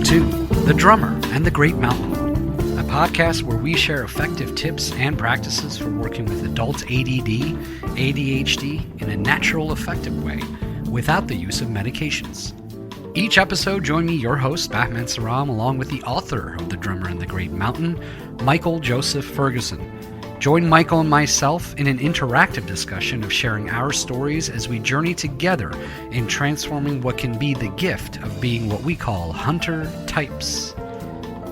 to The Drummer and the Great Mountain, a podcast where we share effective tips and practices for working with adult ADD, ADHD in a natural, effective way without the use of medications. Each episode, join me, your host, Batman Saram, along with the author of The Drummer and the Great Mountain, Michael Joseph Ferguson. Join Michael and myself in an interactive discussion of sharing our stories as we journey together in transforming what can be the gift of being what we call hunter types.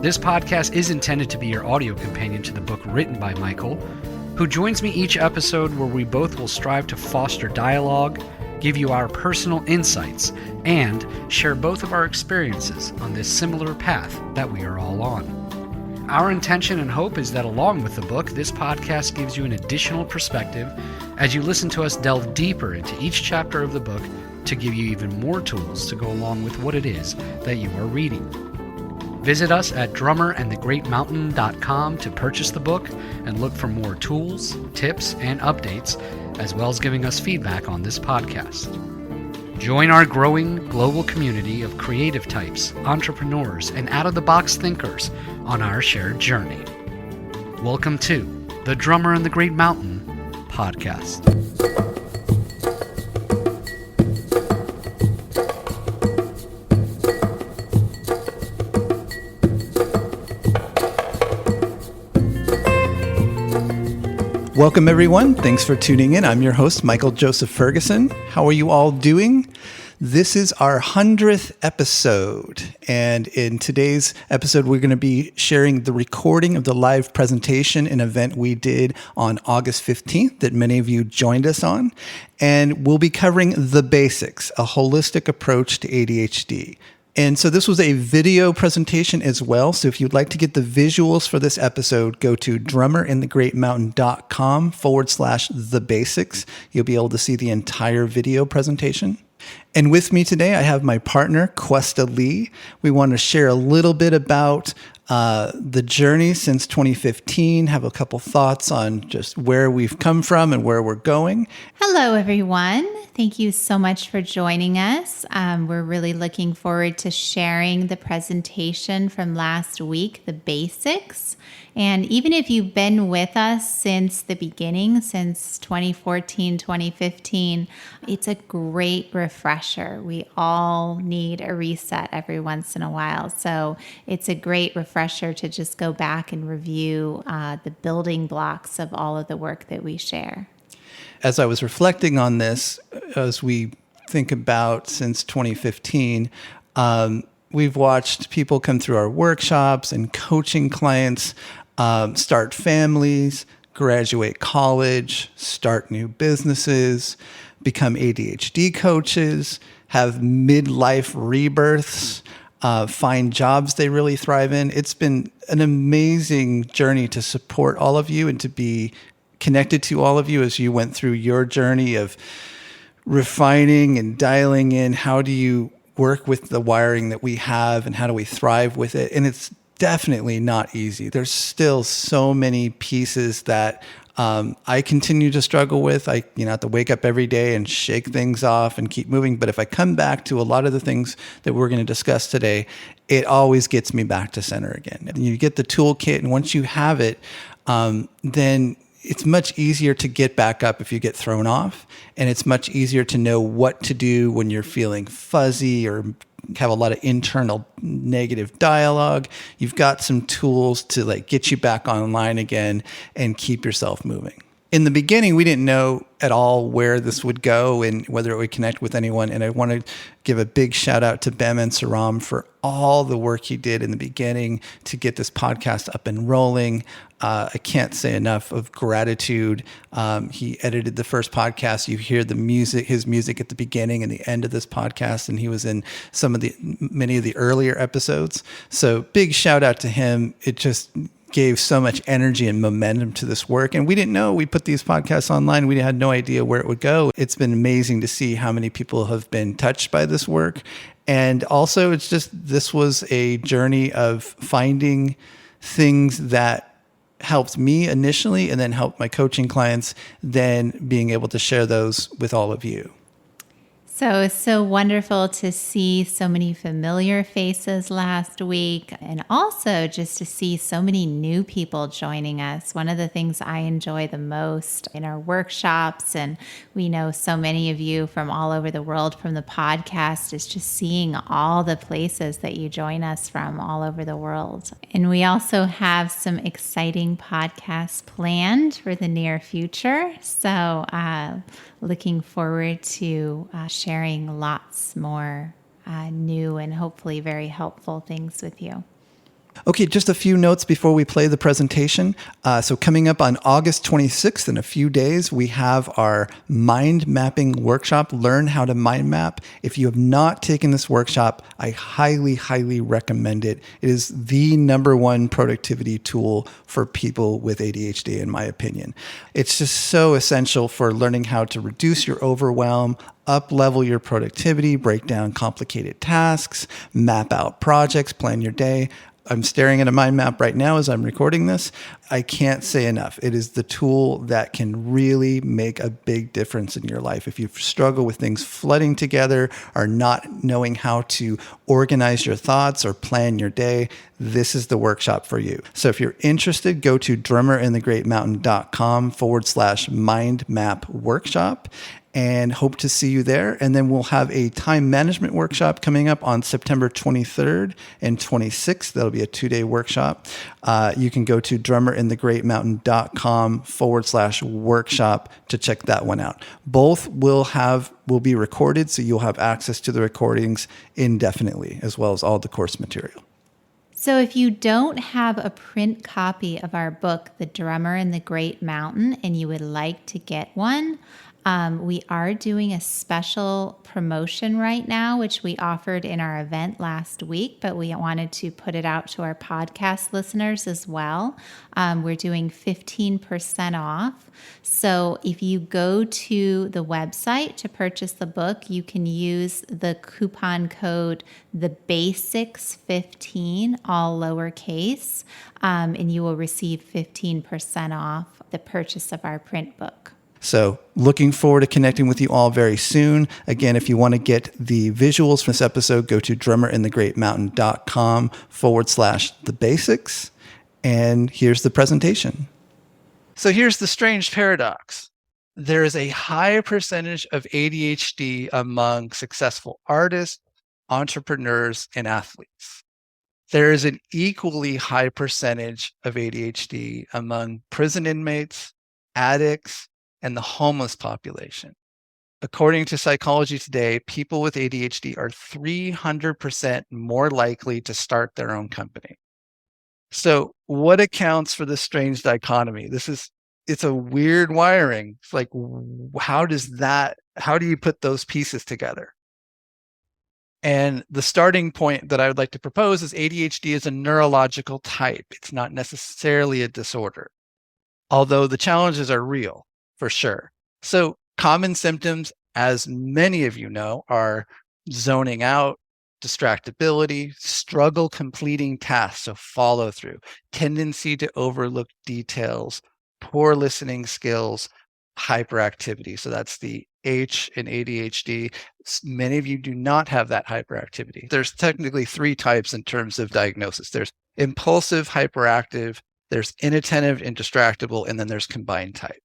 This podcast is intended to be your audio companion to the book written by Michael, who joins me each episode where we both will strive to foster dialogue, give you our personal insights, and share both of our experiences on this similar path that we are all on. Our intention and hope is that along with the book, this podcast gives you an additional perspective as you listen to us delve deeper into each chapter of the book to give you even more tools to go along with what it is that you are reading. Visit us at drummerandthegreatmountain.com to purchase the book and look for more tools, tips, and updates, as well as giving us feedback on this podcast. Join our growing global community of creative types, entrepreneurs, and out-of-the-box thinkers on our shared journey. Welcome to The Drummer and the Great Mountain podcast. Welcome, everyone. Thanks for tuning in. I'm your host, Michael Joseph Ferguson. How are you all doing? This is our 100th episode. And in today's episode, we're going to be sharing the recording of the live presentation, an event we did on August 15th that many of you joined us on. And we'll be covering the basics, a holistic approach to ADHD. And so this was a video presentation as well. So if you'd like to get the visuals for this episode, go to drummerandthegreatmountain.com/the basics. You'll be able to see the entire video presentation. And with me today, I have my partner, Questa Lee. We want to share a little bit about the journey since 2015, have a couple thoughts on just where we've come from and where we're going. Hello, everyone. Thank you so much for joining us. We're really looking forward to sharing the presentation from last week, the basics. And even if you've been with us since the beginning, since 2014, 2015, it's a great refresher. We all need a reset every once in a while. So it's a great refresher to just go back and review the building blocks of all of the work that we share. As I was reflecting on this, as we think about since 2015, we've watched people come through our workshops and coaching clients, start families, graduate college, start new businesses, become ADHD coaches, have midlife rebirths, find jobs they really thrive in. It's been an amazing journey to support all of you and to be connected to all of you as you went through your journey of refining and dialing in. How do you work with the wiring that we have and how do we thrive with it? And it's definitely not easy. There's still so many pieces that I continue to struggle with. I have to wake up every day and shake things off and keep moving. But if I come back to a lot of the things that we're going to discuss today, it always gets me back to center again. And you get the toolkit, and once you have it, then it's much easier to get back up if you get thrown off. And it's much easier to know what to do when you're feeling fuzzy or have a lot of internal negative dialogue. You've got some tools to get you back online again and keep yourself moving. In the beginning, we didn't know at all where this would go and whether it would connect with anyone. And I want to give a big shout out to Batman Saram for all the work he did in the beginning to get this podcast up and rolling. I can't say enough of gratitude. He edited the first podcast. You hear his music at the beginning and the end of this podcast, and he was in many of the earlier episodes. So big shout out to him. It just gave so much energy and momentum to this work. And we didn't know we put these podcasts online. We had no idea where it would go. It's been amazing to see how many people have been touched by this work. And also this was a journey of finding things that helped me initially and then helped my coaching clients, then being able to share those with all of you. So wonderful to see so many familiar faces last week, and also just to see so many new people joining us. One of the things I enjoy the most in our workshops, and we know so many of you from all over the world from the podcast, is just seeing all the places that you join us from all over the world. And we also have some exciting podcasts planned for the near future. So looking forward to sharing lots more new and hopefully very helpful things with you. Okay, just a few notes before we play the presentation. So coming up on August 26th, in a few days, we have our mind mapping workshop, Learn How to Mind Map. If you have not taken this workshop, I highly, highly recommend it. It is the number one productivity tool for people with ADHD, in my opinion. It's just so essential for learning how to reduce your overwhelm, up-level your productivity, break down complicated tasks, map out projects, plan your day. I'm staring at a mind map right now as I'm recording this. I can't say enough. It is the tool that can really make a big difference in your life. If you struggle with things flooding together or not knowing how to organize your thoughts or plan your day, this is the workshop for you. So if you're interested, go to drummerinthegreatmountain.com/mind map workshop and hope to see you there. And then we'll have a time management workshop coming up on September 23rd and 26th. That'll be a 2-day workshop. You can go to drummerinthegreatmountain.com/workshop to check that one out. Both will be recorded, so you'll have access to the recordings indefinitely, as well as all the course material. So if you don't have a print copy of our book, The Drummer in the Great Mountain, and you would like to get one, we are doing a special promotion right now, which we offered in our event last week, but we wanted to put it out to our podcast listeners as well. We're doing 15% off. So if you go to the website to purchase the book, you can use the coupon code TheBasics15, all lowercase, and you will receive 15% off the purchase of our print book. So looking forward to connecting with you all very soon. Again, if you want to get the visuals from this episode, go to drummerinthegreatmountain.com/thebasics. And here's the presentation. So here's the strange paradox. There is a high percentage of ADHD among successful artists, entrepreneurs, and athletes. There is an equally high percentage of ADHD among prison inmates, addicts, and the homeless population. According to Psychology Today, people with ADHD are 300% more likely to start their own company. So what accounts for this strange dichotomy? It's a weird wiring. It's like, how do you put those pieces together? And the starting point that I would like to propose is ADHD is a neurological type. It's not necessarily a disorder, although the challenges are real. For sure. So common symptoms, as many of you know, are zoning out, distractibility, struggle completing tasks, so follow through, tendency to overlook details, poor listening skills, hyperactivity. So that's the H in ADHD. Many of you do not have that hyperactivity. There's technically 3 types in terms of diagnosis. There's impulsive, hyperactive, there's inattentive and distractible, and then there's combined type.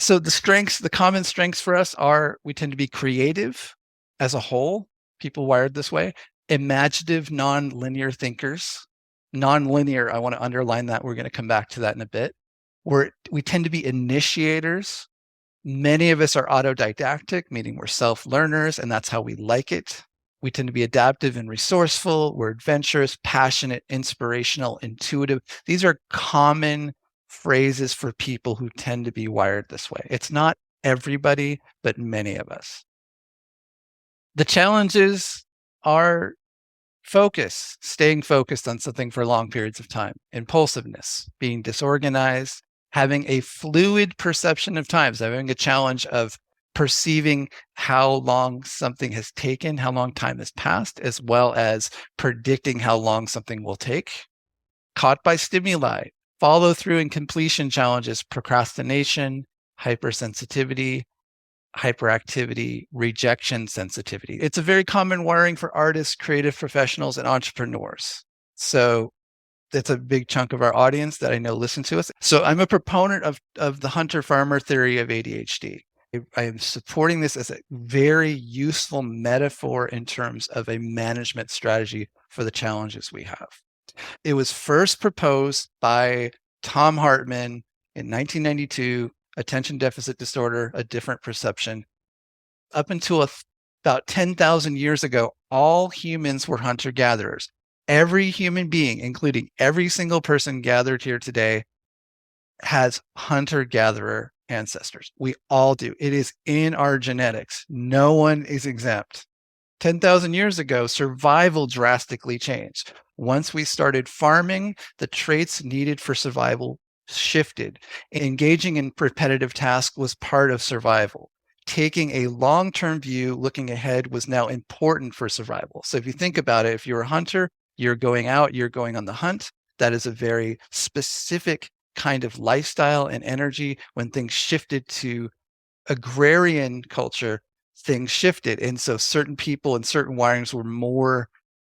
So the common strengths for us are we tend to be creative as a whole, people wired this way, imaginative, non-linear thinkers. Non-linear, I want to underline that. We're going to come back to that in a bit. We tend to be initiators. Many of us are autodidactic, meaning we're self-learners, and that's how we like it. We tend to be adaptive and resourceful. We're adventurous, passionate, inspirational, intuitive. These are common phrases for people who tend to be wired this way. It's not everybody, but many of us. The challenges are focus, staying focused on something for long periods of time, impulsiveness, being disorganized, having a fluid perception of time, so having a challenge of perceiving how long something has taken, how long time has passed, as well as predicting how long something will take. Caught by stimuli, follow through and completion challenges, procrastination, hypersensitivity, hyperactivity, rejection sensitivity. It's a very common wiring for artists, creative professionals, and entrepreneurs. So that's a big chunk of our audience that I know listen to us. So I'm a proponent of the hunter-farmer theory of ADHD. I am supporting this as a very useful metaphor in terms of a management strategy for the challenges we have. It was first proposed by Tom Hartman in 1992, Attention Deficit Disorder, A Different Perception. Up until about 10,000 years ago, all humans were hunter-gatherers. Every human being, including every single person gathered here today, has hunter-gatherer ancestors. We all do. It is in our genetics. No one is exempt. 10,000 years ago, survival drastically changed. Once we started farming, the traits needed for survival shifted. Engaging in repetitive tasks was part of survival. Taking a long-term view, looking ahead, was now important for survival. So if you think about it, if you're a hunter, you're going out, you're going on the hunt. That is a very specific kind of lifestyle and energy. When things shifted to agrarian culture, things shifted. And so certain people and certain wirings were more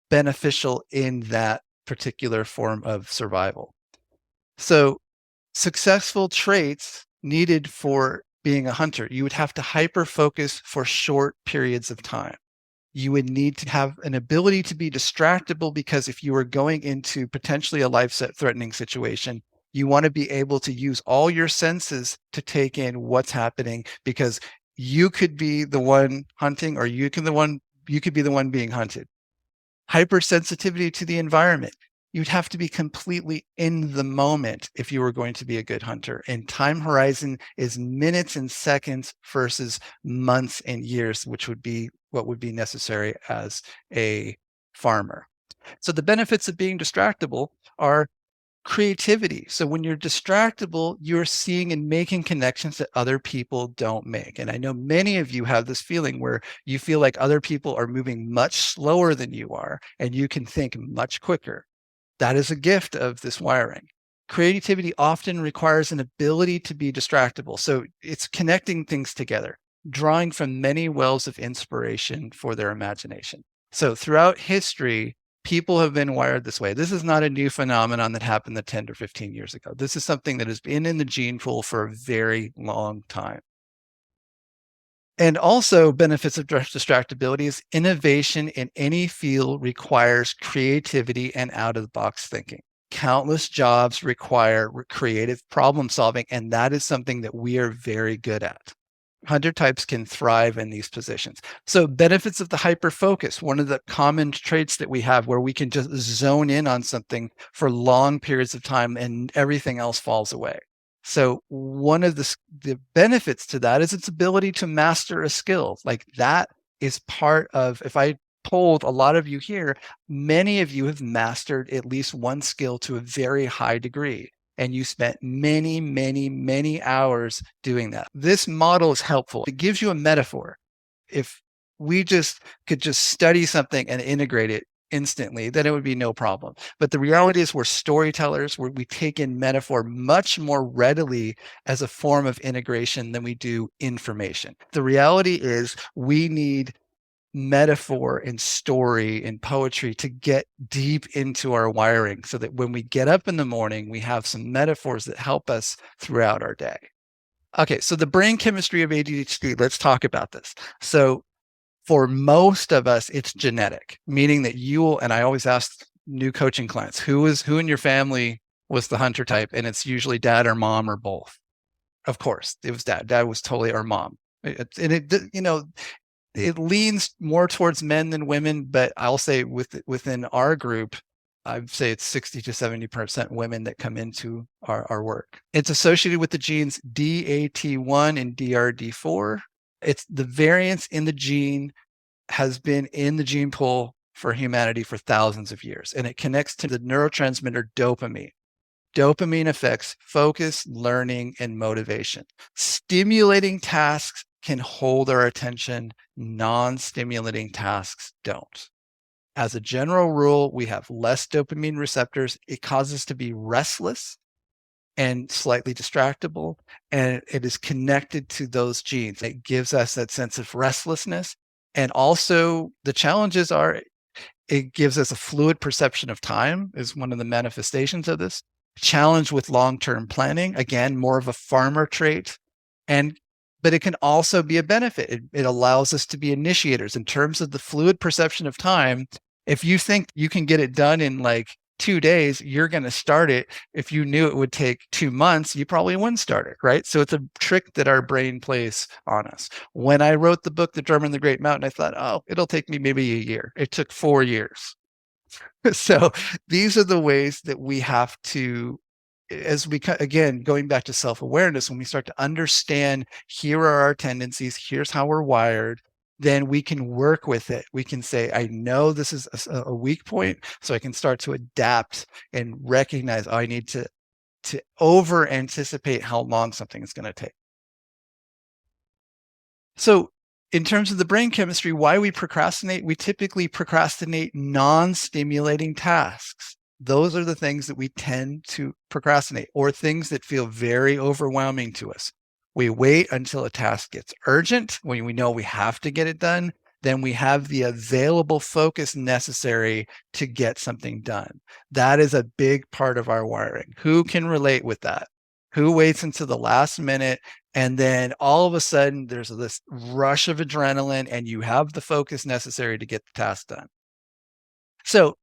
beneficial in that particular form of survival. So successful traits needed for being a hunter, you would have to hyper focus for short periods of time. You would need to have an ability to be distractible, because if you are going into potentially a life-threatening situation, you want to be able to use all your senses to take in what's happening, because you could be the one hunting, or you could be the one being hunted. Hypersensitivity to the environment. You'd have to be completely in the moment if you were going to be a good hunter. And time horizon is minutes and seconds versus months and years, which would be what would be necessary as a farmer. So the benefits of being distractible are creativity. So when you're distractible, you're seeing and making connections that other people don't make. And I know many of you have this feeling where you feel like other people are moving much slower than you are, and you can think much quicker. That is a gift of this wiring. Creativity often requires an ability to be distractible. So it's connecting things together, drawing from many wells of inspiration for their imagination. So throughout history, people have been wired this way. This is not a new phenomenon that happened 10 or 15 years ago. This is something that has been in the gene pool for a very long time. And also, benefits of distractibility is innovation in any field requires creativity and out-of-the-box thinking. Countless jobs require creative problem solving, and that is something that we are very good at. Hunter types can thrive in these positions. So benefits of the hyper-focus, one of the common traits that we have where we can just zone in on something for long periods of time and everything else falls away. So one of the benefits to that is its ability to master a skill. Like that is part of, if I polled a lot of you here, many of you have mastered at least one skill to a very high degree. And you spent many, many, many hours doing that. This model is helpful. It gives you a metaphor. If we could just study something and integrate it instantly, then it would be no problem. But the reality is we're storytellers, where we take in metaphor much more readily as a form of integration than we do information. The reality is we need metaphor and story and poetry to get deep into our wiring, so that when we get up in the morning, we have some metaphors that help us throughout our day. Okay, so the brain chemistry of ADHD, let's talk about this. So for most of us, it's genetic, meaning that and I always ask new coaching clients, who in your family was the hunter type? And it's usually dad or mom or both. Of course, it was dad. Dad was totally our mom. It leans more towards men than women, but I'll say within our group, I'd say it's 60 to 70% women that come into our work. It's associated with the genes DAT1 and DRD4. It's the variance in the gene has been in the gene pool for humanity for thousands of years, and it connects to the neurotransmitter dopamine. Dopamine affects focus, learning, and motivation. Stimulating tasks can hold our attention. Non-stimulating tasks don't. As a general rule, we have less dopamine receptors. It causes us to be restless. and slightly distractible, and it is connected to those genes. It gives us that sense of restlessness. And also the challenges are it gives us a fluid perception of time is one of the manifestations of this. Challenge with long-term planning, again, more of a farmer trait. But it can also be a benefit. It allows us to be initiators in terms of the fluid perception of time. If you think you can get it done in like 2 days, you're going to start it. If you knew it would take 2 months, you probably wouldn't start it, right? So it's a trick that our brain plays on us. When I wrote the book, The Drummer and the Great Mountain, I thought, oh, it'll take me maybe a year. It took 4 years. So these are the ways that we have to, as we, again, going back to self-awareness, when we start to understand, here are our tendencies, here's how we're wired, then we can work with it. We can say, I know this is a weak point, so I can start to adapt and recognize, oh, I need to over anticipate how long something is going to take. So in terms of the brain chemistry, why we procrastinate, we typically procrastinate non-stimulating tasks. Those are the things that we tend to procrastinate, or things that feel very overwhelming to us. We wait until a task gets urgent, when we know we have to get it done. Then we have the available focus necessary to get something done. That is a big part of our wiring. Who can relate with that? Who waits until the last minute, and then all of a sudden there's this rush of adrenaline and you have the focus necessary to get the task done? So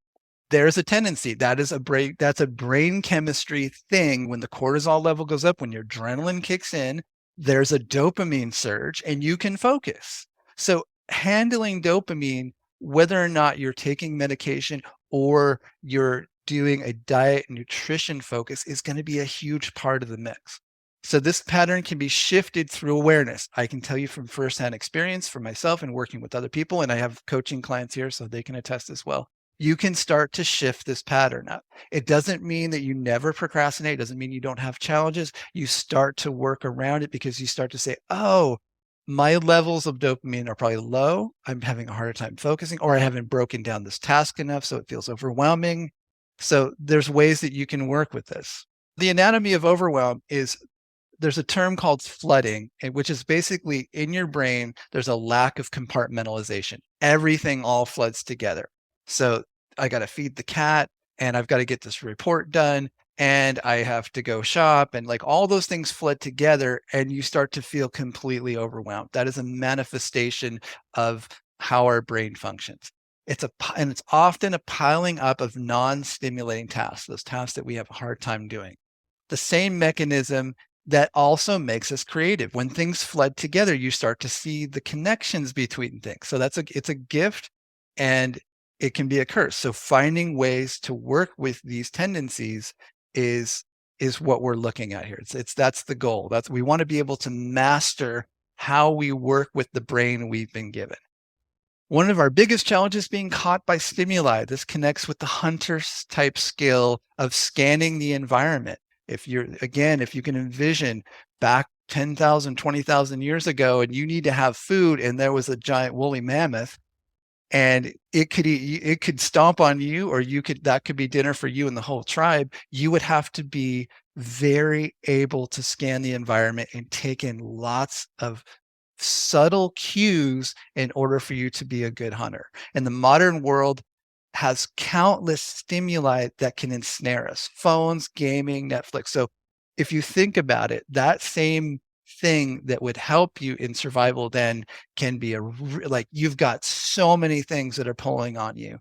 there's a tendency that's a brain chemistry thing. When the cortisol level goes up, when your adrenaline kicks in, there's a dopamine surge and you can focus. So handling dopamine, whether or not you're taking medication or you're doing a diet and nutrition focus, is going to be a huge part of the mix. So this pattern can be shifted through awareness. I can tell you from firsthand experience for myself and working with other people, and I have coaching clients here so they can attest as well. You can start to shift this pattern up. It doesn't mean that you never procrastinate. It doesn't mean you don't have challenges. You start to work around it because you start to say, oh, my levels of dopamine are probably low. I'm having a harder time focusing, or I haven't broken down this task enough, so it feels overwhelming. So there's ways that you can work with this. The anatomy of overwhelm is, there's a term called flooding, which is basically in your brain, there's a lack of compartmentalization. Everything all floods together. So I got to feed the cat, and I've got to get this report done, and I have to go shop, and like all those things flood together, and you start to feel completely overwhelmed. That is a manifestation of how our brain functions. It's often a piling up of non-stimulating tasks, those tasks that we have a hard time doing. The same mechanism that also makes us creative. When things flood together, you start to see the connections between things. So it's a gift, and it can be a curse. So finding ways to work with these tendencies is what we're looking at here. That's the goal. We want to be able to master how we work with the brain we've been given. One of our biggest challenges is being caught by stimuli. This connects with the hunter's type skill of scanning the environment. If you can envision back 10,000, 20,000 years ago, and you need to have food, and there was a giant woolly mammoth, and it could stomp on you, or that could be dinner for you and the whole tribe, you would have to be very able to scan the environment and take in lots of subtle cues in order for you to be a good hunter. And the modern world has countless stimuli that can ensnare us: phones, gaming, Netflix. So if you think about it, that same thing that would help you in survival then can be you've got so many things that are pulling on you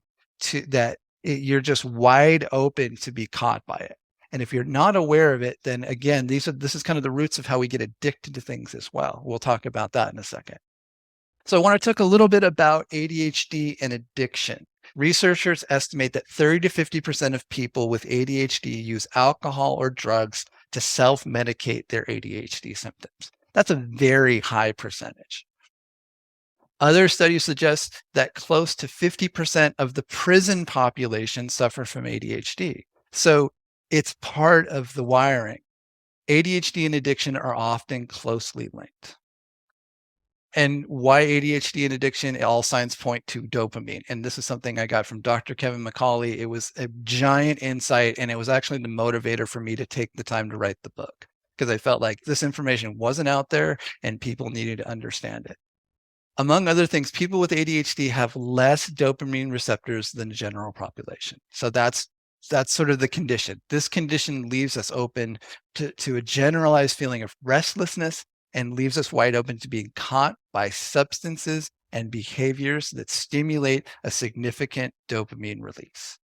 you're just wide open to be caught by it. And if you're not aware of it, then again, this is kind of the roots of how we get addicted to things as well. We'll talk about that in a second. So I want to talk a little bit about ADHD and addiction. Researchers estimate that 30 to 50% of people with ADHD use alcohol or drugs to self-medicate their ADHD symptoms. That's a very high percentage. Other studies suggest that close to 50% of the prison population suffer from ADHD. So it's part of the wiring. ADHD and addiction are often closely linked. And why ADHD and addiction? All signs point to dopamine. And this is something I got from Dr. Kevin McCauley. It was a giant insight, and it was actually the motivator for me to take the time to write the book, because I felt like this information wasn't out there and people needed to understand it. Among other things, people with ADHD have less dopamine receptors than the general population. So that's sort of the condition. This condition leaves us open to a generalized feeling of restlessness, and leaves us wide open to being caught by substances and behaviors that stimulate a significant dopamine release.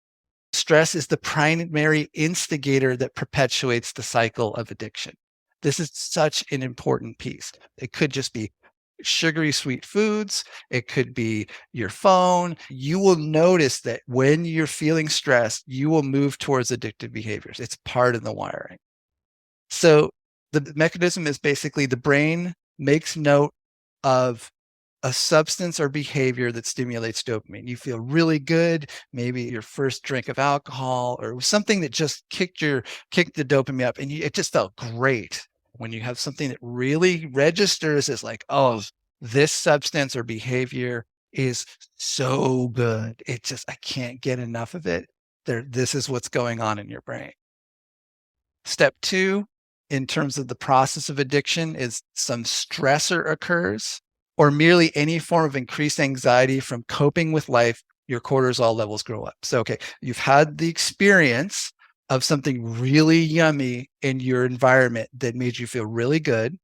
Stress is the primary instigator that perpetuates the cycle of addiction. This is such an important piece. It could just be sugary sweet foods. It could be your phone. You will notice that when you're feeling stressed, you will move towards addictive behaviors. It's part of the wiring. So the mechanism is basically the brain makes note of a substance or behavior that stimulates dopamine. You feel really good, maybe your first drink of alcohol or something that just kicked the dopamine up, and it just felt great. When you have something that really registers as like, oh, this substance or behavior is so good. I can't get enough of it. This is what's going on in your brain. Step 2, in terms of the process of addiction, is some stressor occurs, or merely any form of increased anxiety from coping with life, your cortisol levels go up. So, okay, you've had the experience of something really yummy in your environment that made you feel really good.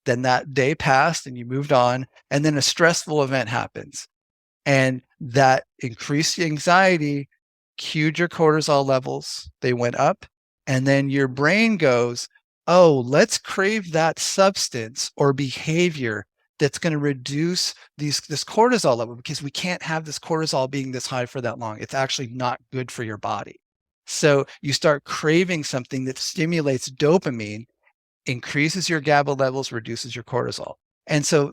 Then that day passed and you moved on, and then a stressful event happens. And that increased anxiety cued your cortisol levels. They went up, and then your brain goes, oh, let's crave that substance or behavior that's going to reduce this cortisol level, because we can't have this cortisol being this high for that long. It's actually not good for your body. So you start craving something that stimulates dopamine, increases your GABA levels, reduces your cortisol. And so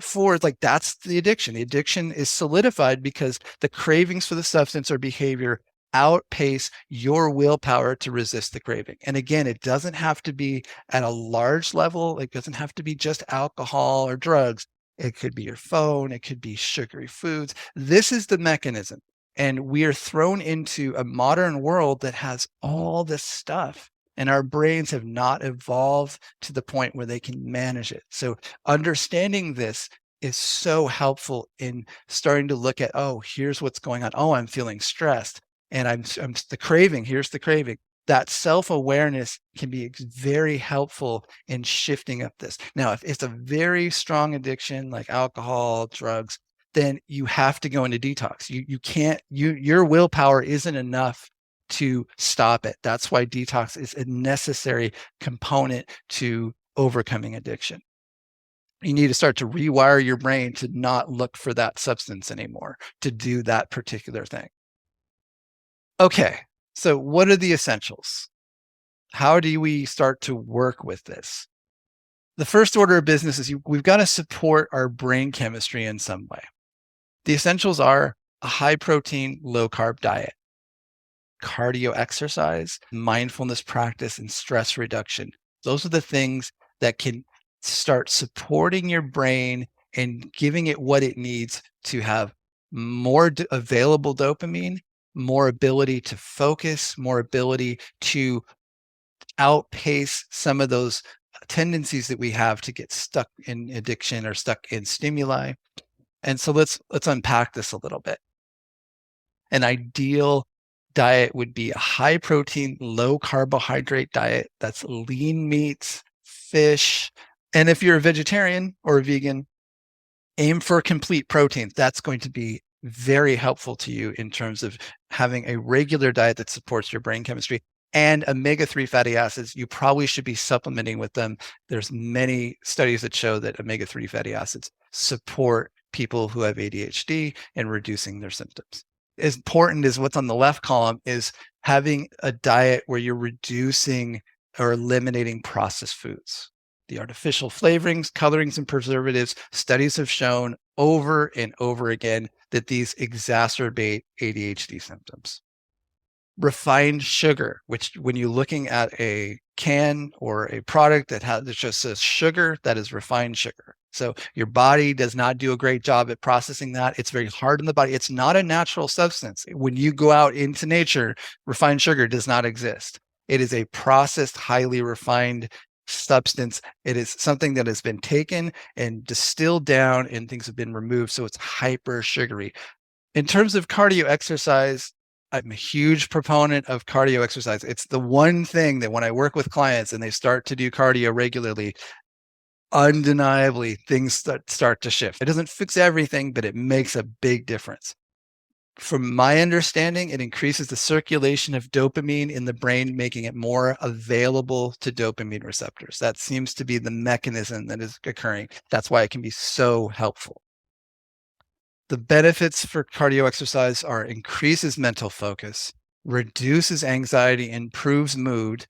that's the addiction. The addiction is solidified because the cravings for the substance or behavior outpace your willpower to resist the craving. And again, it doesn't have to be at a large level. It doesn't have to be just alcohol or drugs. It could be your phone. It could be sugary foods. This is the mechanism. And we are thrown into a modern world that has all this stuff, and our brains have not evolved to the point where they can manage it. So understanding this is so helpful in starting to look at, oh, here's what's going on. Oh, I'm feeling stressed, and I'm the craving. Here's the craving. That self-awareness can be very helpful in shifting up this. Now, if it's a very strong addiction like alcohol, drugs, then you have to go into detox. You can't, your willpower isn't enough to stop it. That's why detox is a necessary component to overcoming addiction. You need to start to rewire your brain to not look for that substance anymore, to do that particular thing. Okay, so what are the essentials? How do we start to work with this? The first order of business is we've got to support our brain chemistry in some way. The essentials are a high protein, low carb diet, cardio exercise, mindfulness practice, and stress reduction. Those are the things that can start supporting your brain and giving it what it needs to have more available dopamine, more ability to focus, more ability to outpace some of those tendencies that we have to get stuck in addiction or stuck in stimuli. And so let's unpack this a little bit. An ideal diet would be a high protein, low carbohydrate diet. That's lean meats, fish. And if you're a vegetarian or a vegan, aim for complete proteins. That's going to be very helpful to you in terms of having a regular diet that supports your brain chemistry. And omega-3 fatty acids, you probably should be supplementing with them. There's many studies that show that omega-3 fatty acids support people who have ADHD and reducing their symptoms. As important as what's on the left column is having a diet where you're reducing or eliminating processed foods. The artificial flavorings, colorings, and preservatives, studies have shown over and over again that these exacerbate ADHD symptoms. refined sugar, which when you're looking at a can or a product that just says sugar, that is refined sugar. So your body does not do a great job at processing that. It's very hard on the body. It's not a natural substance. When you go out into nature, refined sugar does not exist. It is a processed, highly refined substance. It is something that has been taken and distilled down and things have been removed. So it's hyper sugary. In terms of cardio exercise, I'm a huge proponent of cardio exercise. It's the one thing that when I work with clients and they start to do cardio regularly, undeniably things start to shift. It doesn't fix everything, but it makes a big difference. From my understanding, it increases the circulation of dopamine in the brain, making it more available to dopamine receptors. That seems to be the mechanism that is occurring. That's why it can be so helpful. The benefits for cardio exercise are increases mental focus, reduces anxiety, improves mood,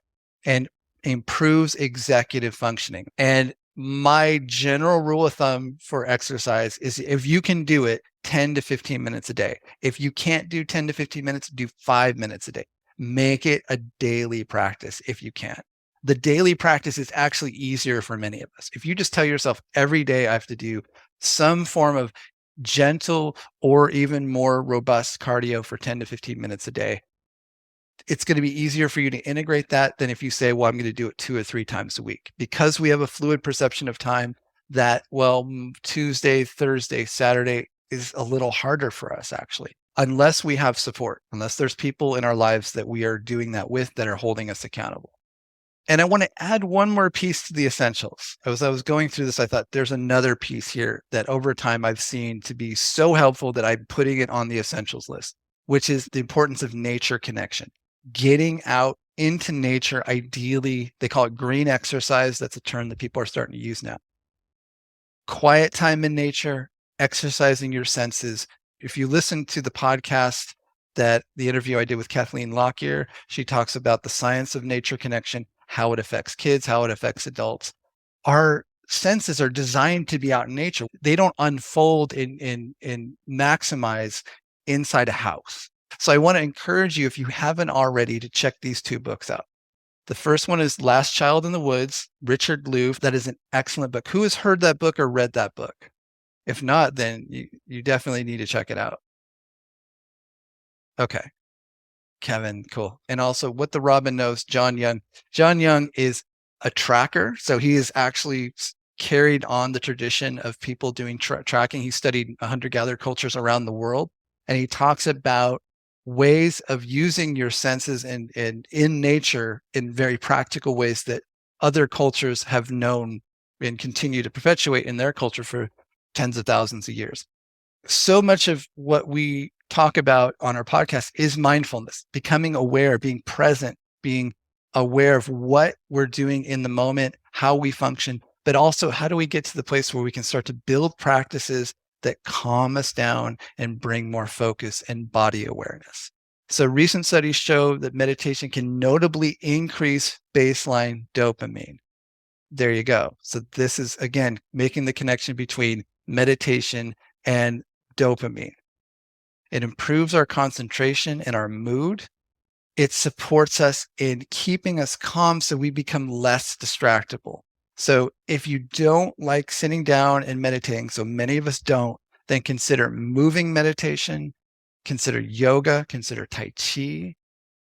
and improves executive functioning. And my general rule of thumb for exercise is if you can do it 10 to 15 minutes a day. If you can't do 10 to 15 minutes, do 5 minutes a day. Make it a daily practice if you can. The daily practice is actually easier for many of us. If you just tell yourself every day I have to do some form of gentle or even more robust cardio for 10 to 15 minutes a day, it's going to be easier for you to integrate that than if you say, well, I'm going to do it 2 or 3 times a week. Because we have a fluid perception of time that, well, Tuesday, Thursday, Saturday is a little harder for us actually, unless we have support, unless there's people in our lives that we are doing that with that are holding us accountable. And I want to add one more piece to the essentials. As I was going through this, I thought there's another piece here that over time I've seen to be so helpful that I'm putting it on the essentials list, which is the importance of nature connection. Getting out into nature, ideally, they call it green exercise. That's a term that people are starting to use now. Quiet time in nature, exercising your senses. If you listen to the podcast, the interview I did with Kathleen Lockyer, she talks about the science of nature connection, how it affects kids, how it affects adults. Our senses are designed to be out in nature. They don't unfold and maximize inside a house. So I want to encourage you, if you haven't already, to check these 2 books out. The first one is Last Child in the Woods, Richard Louv. That is an excellent book. Who has heard that book or read that book? If not, then you definitely need to check it out. Okay. Kevin, cool. And also What the Robin Knows, John Young. John Young is a tracker. So he has actually carried on the tradition of people doing tracking. He studied hunter-gatherer cultures around the world. And he talks about ways of using your senses and in nature in very practical ways that other cultures have known and continue to perpetuate in their culture for tens of thousands of years. So much of what we talk about on our podcast is mindfulness, becoming aware, being present, being aware of what we're doing in the moment, how we function, but also how do we get to the place where we can start to build practices that calm us down and bring more focus and body awareness. So recent studies show that meditation can notably increase baseline dopamine. There you go. So this is, again, making the connection between meditation and dopamine. It improves our concentration and our mood. It supports us in keeping us calm so we become less distractible. So if you don't like sitting down and meditating, so many of us don't, then consider moving meditation, consider yoga, consider Tai Chi,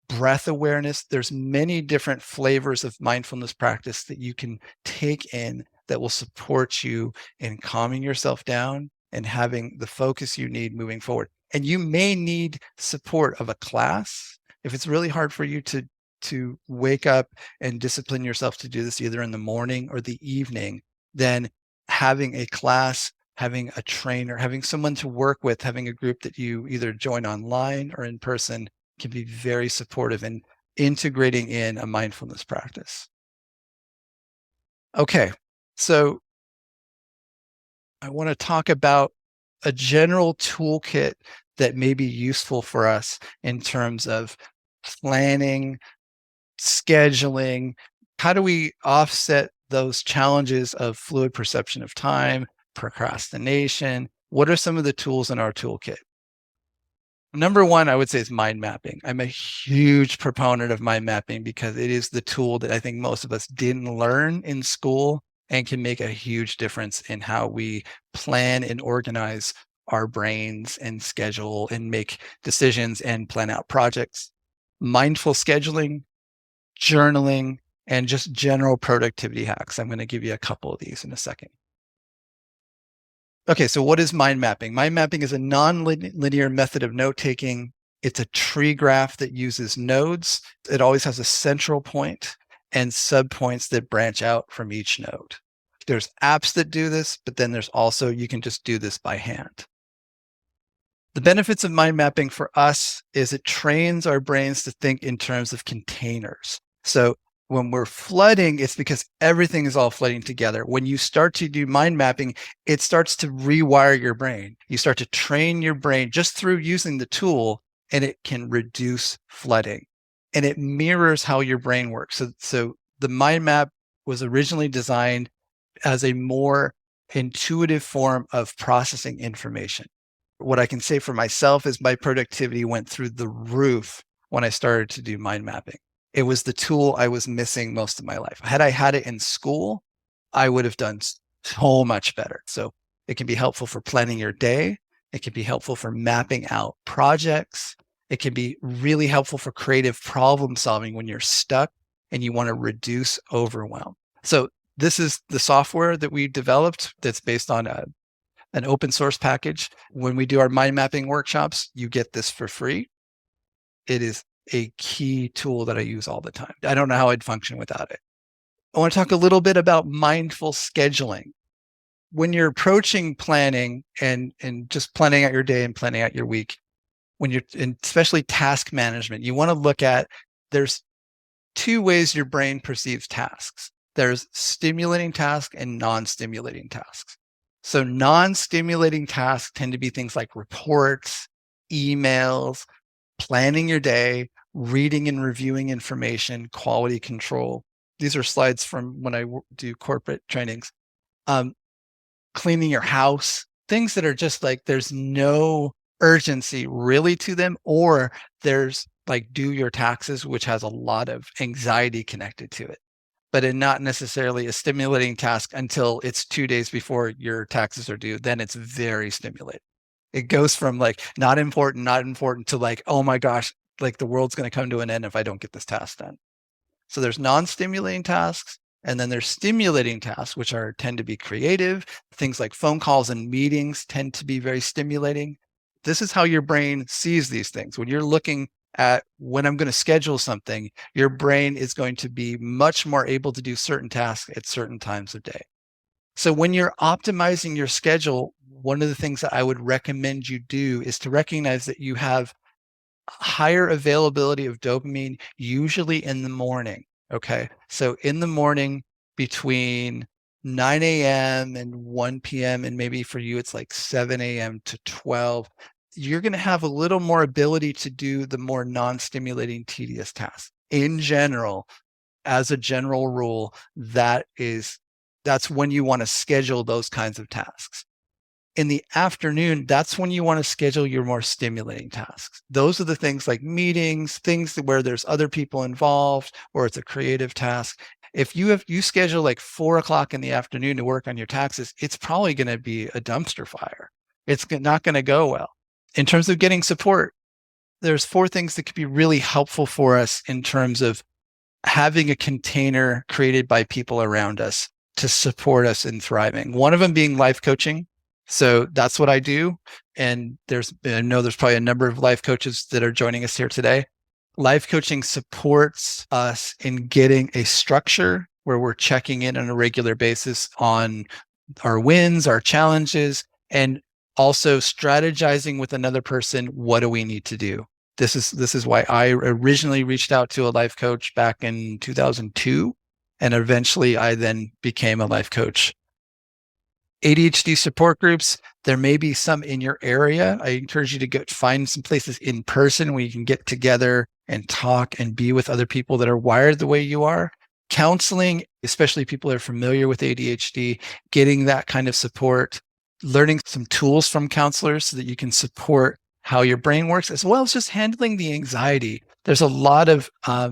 breath awareness. There's many different flavors of mindfulness practice that you can take in that will support you in calming yourself down and having the focus you need moving forward. And you may need support of a class. If it's really hard for you to wake up and discipline yourself to do this either in the morning or the evening, then having a class, having a trainer, having someone to work with, having a group that you either join online or in person can be very supportive in integrating in a mindfulness practice. Okay, so I want to talk about a general toolkit that may be useful for us in terms of planning, scheduling. How do we offset those challenges of fluid perception of time, procrastination? What are some of the tools in our toolkit? Number one, I would say is mind mapping. I'm a huge proponent of mind mapping because it is the tool that I think most of us didn't learn in school and can make a huge difference in how we plan and organize our brains and schedule and make decisions and plan out projects. Mindful scheduling, journaling, and just general productivity hacks. I'm going to give you a couple of these in a second. Okay, so what is mind mapping? Mind mapping is a non-linear method of note-taking. It's a tree graph that uses nodes. It always has a central point and subpoints that branch out from each node. There's apps that do this, but then there's also, you can just do this by hand. The benefits of mind mapping for us is it trains our brains to think in terms of containers. So when we're flooding, it's because everything is all flooding together. When you start to do mind mapping, it starts to rewire your brain. You start to train your brain just through using the tool, and it can reduce flooding. And it mirrors how your brain works. So the mind map was originally designed as a more intuitive form of processing information. What I can say for myself is my productivity went through the roof when I started to do mind mapping. It was the tool I was missing most of my life. Had I had it in school, I would have done so much better. So it can be helpful for planning your day. It can be helpful for mapping out projects. It can be really helpful for creative problem solving when you're stuck and you want to reduce overwhelm. So this is the software that we developed that's based on an open source package. When we do our mind mapping workshops, you get this for free. It is a key tool that I use all the time. I don't know how I'd function without it. I want to talk a little bit about mindful scheduling. When you're approaching planning and just planning out your day and planning out your week, when you're, and especially task management, you want to look at, there's two ways your brain perceives tasks. There's stimulating tasks and non-stimulating tasks. So non-stimulating tasks tend to be things like reports, emails, planning your day, reading and reviewing information, quality control. These are slides from when I do corporate trainings. Cleaning your house, things that are just like, there's no urgency really to them, or there's like do your taxes, which has a lot of anxiety connected to it, but not necessarily a stimulating task until it's 2 days before your taxes are due. Then it's very stimulating. It goes from like not important to like, oh my gosh, like the world's going to come to an end if I don't get this task done. So there's non-stimulating tasks, and then there's stimulating tasks, which tend to be creative. Things like phone calls and meetings tend to be very stimulating. This is how your brain sees these things. When you're looking at when I'm going to schedule something, your brain is going to be much more able to do certain tasks at certain times of day. So when you're optimizing your schedule, one of the things that I would recommend you do is to recognize that you have higher availability of dopamine, usually in the morning. Okay. So in the morning between 9 a.m. and 1 p.m., and maybe for you, it's like 7 a.m. to 12, you're going to have a little more ability to do the more non-stimulating, tedious tasks. In general, as a general rule, that's when you want to schedule those kinds of tasks. In the afternoon, that's when you want to schedule your more stimulating tasks. Those are the things like meetings, things where there's other people involved, or it's a creative task. If you schedule like 4 o'clock in the afternoon to work on your taxes, it's probably going to be a dumpster fire. It's not going to go well. In terms of getting support, there's 4 things that could be really helpful for us in terms of having a container created by people around us to support us in thriving. One of them being life coaching. So that's what I do. And I know there's probably a number of life coaches that are joining us here today. Life coaching supports us in getting a structure where we're checking in on a regular basis on our wins, our challenges, and also strategizing with another person. What do we need to do? This is why I originally reached out to a life coach back in 2002. And eventually I then became a life coach. ADHD support groups, there may be some in your area. I encourage you to find some places in person where you can get together and talk and be with other people that are wired the way you are. Counseling, especially people that are familiar with ADHD, getting that kind of support, learning some tools from counselors so that you can support how your brain works, as well as just handling the anxiety. There's a lot of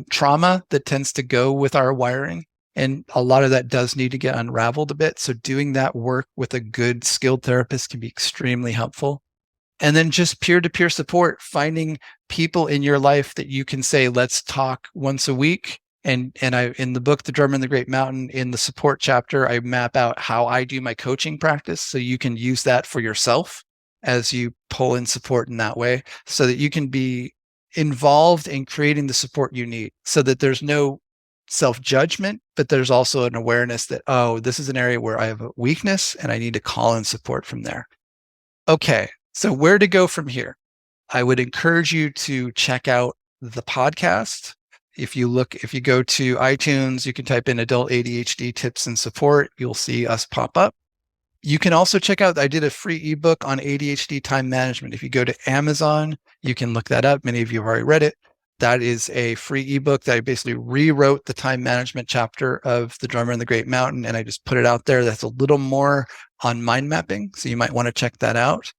trauma that tends to go with our wiring, and a lot of that does need to get unraveled a bit. So doing that work with a good skilled therapist can be extremely helpful. And then just peer-to-peer support, finding people in your life that you can say, let's talk once a week. And I, in the book, The Drummer and the Great Mountain, in the support chapter, I map out how I do my coaching practice. So you can use that for yourself as you pull in support in that way, so that you can be involved in creating the support you need, so that there's no self-judgment, but there's also an awareness that, oh, this is an area where I have a weakness and I need to call in support from there. Okay. So where to go from here? I would encourage you to check out the podcast. If you go to iTunes, you can type in Adult ADHD Tips and Support. You'll see us pop up. You can also check out, I did a free ebook on ADHD time management. If you go to Amazon, you can look that up. Many of you have already read it. That is a free ebook that I basically rewrote the time management chapter of The Drummer and the Great Mountain, and I just put it out there. That's a little more on mind mapping. So you might want to check that out.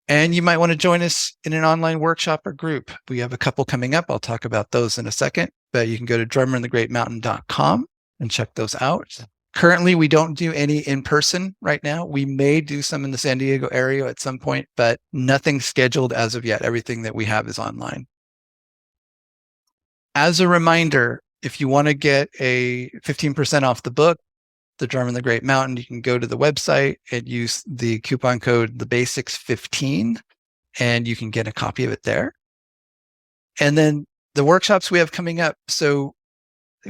And you might want to join us in an online workshop or group. We have a couple coming up. I'll talk about those in a second, but you can go to drummerandthegreatmountain.com and check those out. Currently, we don't do any in-person right now. We may do some in the San Diego area at some point, but nothing scheduled as of yet. Everything that we have is online. As a reminder, if you want to get a 15% off the book, The Drummer and the Great Mountain, you can go to the website and use the coupon code TheBasics15, and you can get a copy of it there. And then the workshops we have coming up. So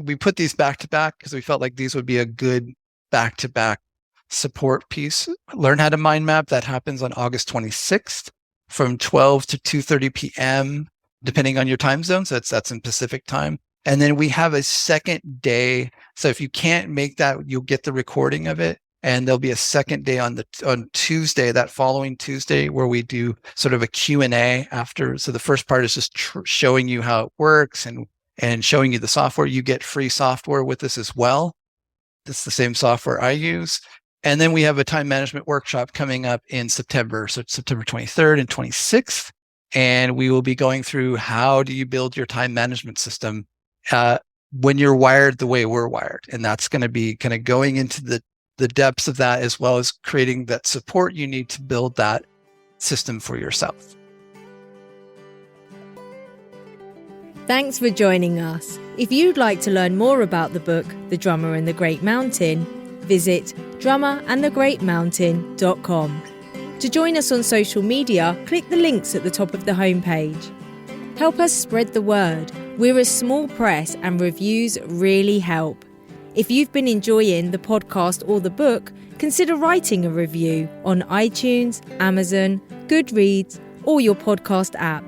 we put these back to back because we felt like these would be a good back to back support piece. Learn how to mind map. That happens on August 26th from 12 to 2:30 p.m., depending on your time zone. So that's in Pacific time. And then we have a second day. So if you can't make that, you'll get the recording of it. And there'll be a second day on Tuesday, that following Tuesday, where we do sort of a Q&A after. So the first part is just showing you how it works and showing you the software. You get free software with this as well. It's the same software I use. And then we have a time management workshop coming up in September. So it's September 23rd and 26th. And we will be going through how do you build your time management system when you're wired the way we're wired. And that's going to be kind of going into the depths of that, as well as creating that support you need to build that system for yourself. Thanks for joining us. If you'd like to learn more about the book, The Drummer and the Great Mountain, visit drummerandthegreatmountain.com. To join us on social media, click the links at the top of the homepage. Help us spread the word. We're a small press and reviews really help. If you've been enjoying the podcast or the book, consider writing a review on iTunes, Amazon, Goodreads, or your podcast app.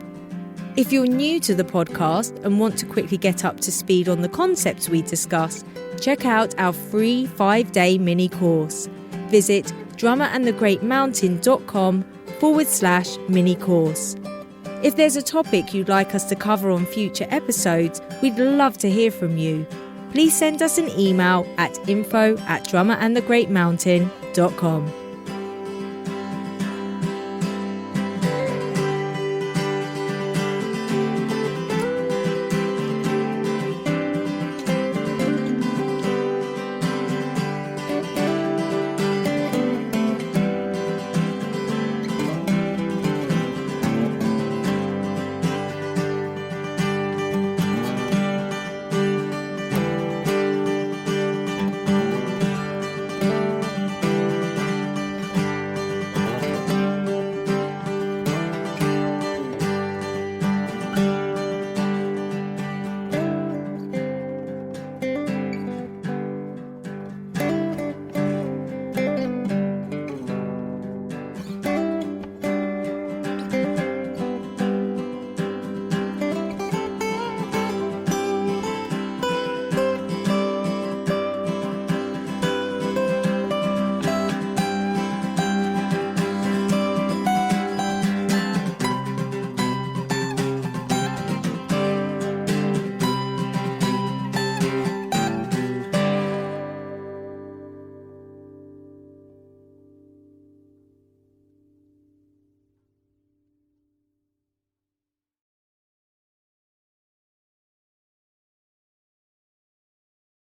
If you're new to the podcast and want to quickly get up to speed on the concepts we discuss, check out our free 5-day mini course. Visit drummerandthegreatmountain.com/mini course. If there's a topic you'd like us to cover on future episodes, we'd love to hear from you. Please send us an email at info@drummerandthegreatmountain.com.